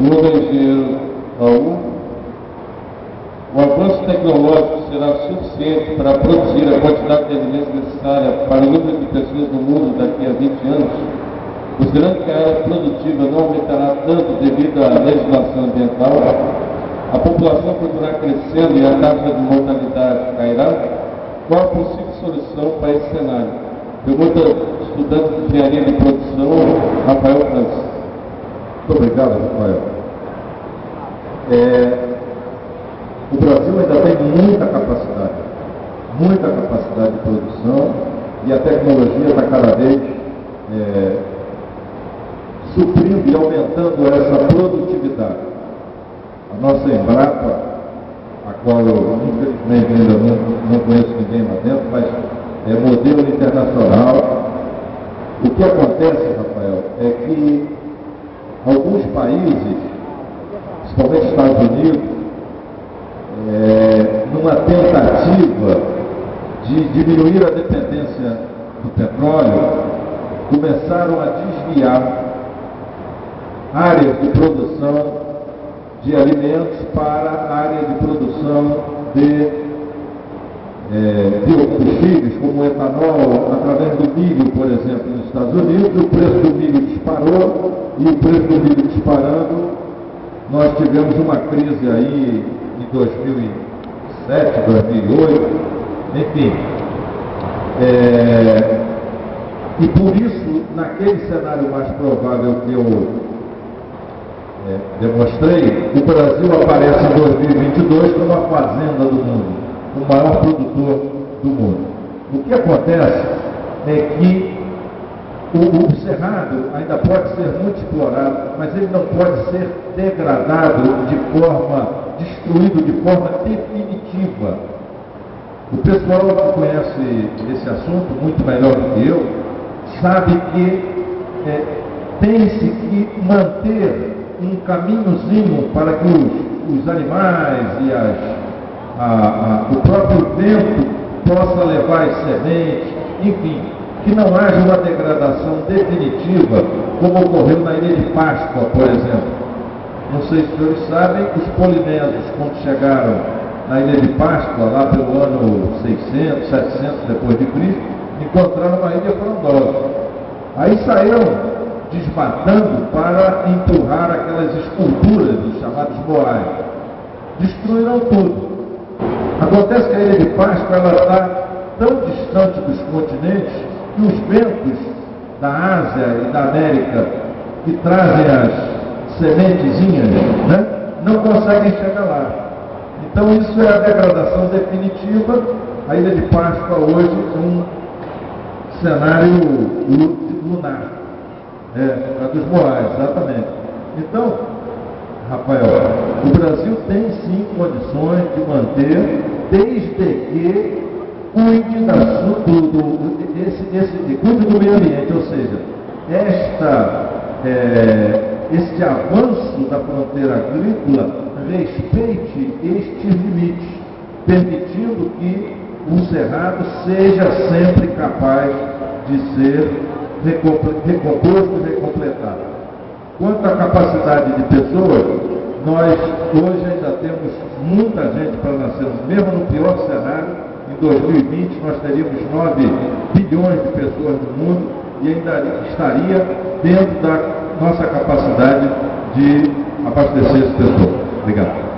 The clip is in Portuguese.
Segundo a engenheiro Raul, o avanço tecnológico será suficiente para produzir a quantidade de alimentos necessária para o número de pessoas no mundo daqui a 20 anos, considerando que a área produtiva não aumentará tanto devido à legislação ambiental, a população continuará crescendo e a taxa de mortalidade cairá. Qual a possível solução para esse cenário? Pergunta estudante de engenharia de produção, Rafael Francis. Muito obrigado, Rafael. O Brasil ainda tem muita capacidade de produção, e a tecnologia está cada vez suprindo e aumentando essa produtividade. A nossa Embrapa, a qual eu infelizmente ainda não conheço ninguém lá dentro, mas é modelo internacional. O que acontece, Rafael, é que alguns países, principalmente Estados Unidos, numa tentativa de diminuir a dependência do petróleo, começaram a desviar áreas de produção de alimentos para a área de produção de biocombustíveis, como o etanol, através do milho, por exemplo, nos Estados Unidos. O preço do milho disparou, e o preço do milho disparando, nós tivemos uma crise aí em 2007, 2008, enfim. E por isso, naquele cenário mais provável que eu demonstrei, o Brasil aparece em 2022 como a fazenda do mundo, o maior produtor do mundo. O que acontece é que o cerrado ainda pode ser muito explorado, mas ele não pode ser degradado destruído de forma definitiva. O pessoal que conhece esse assunto muito melhor do que eu, sabe que tem-se que manter um caminhozinho para que os animais e o próprio vento possa levar as sementes, enfim, que não haja uma degradação definitiva, como ocorreu na Ilha de Páscoa, por exemplo. Não sei se os senhores sabem, os polinésios, quando chegaram na Ilha de Páscoa, lá pelo ano 600, 700 depois de Cristo, encontraram uma ilha frondosa. Aí saíram desmatando para empurrar aquelas esculturas, os chamados moais. Destruíram tudo. Acontece que a Ilha de Páscoa está tão distante dos continentes que os ventos da Ásia e da América, que trazem as sementezinhas, não conseguem chegar lá. Então isso é a degradação definitiva. A Ilha de Páscoa hoje é um cenário lunar. A dos moais, exatamente. Então, Rafael, o Brasil tem sim condições de manter, desde que cuide cuide do meio ambiente, ou seja, este avanço da fronteira agrícola respeite estes limites, permitindo que o cerrado seja sempre capaz de ser recomposto e recompletado. Quanto à capacidade de pessoas, nós hoje ainda temos muita gente para nascer, mesmo no pior cenário. Em 2020 nós teríamos 9 bilhões de pessoas no mundo e ainda estaria dentro da nossa capacidade de abastecer esse pessoal. Obrigado.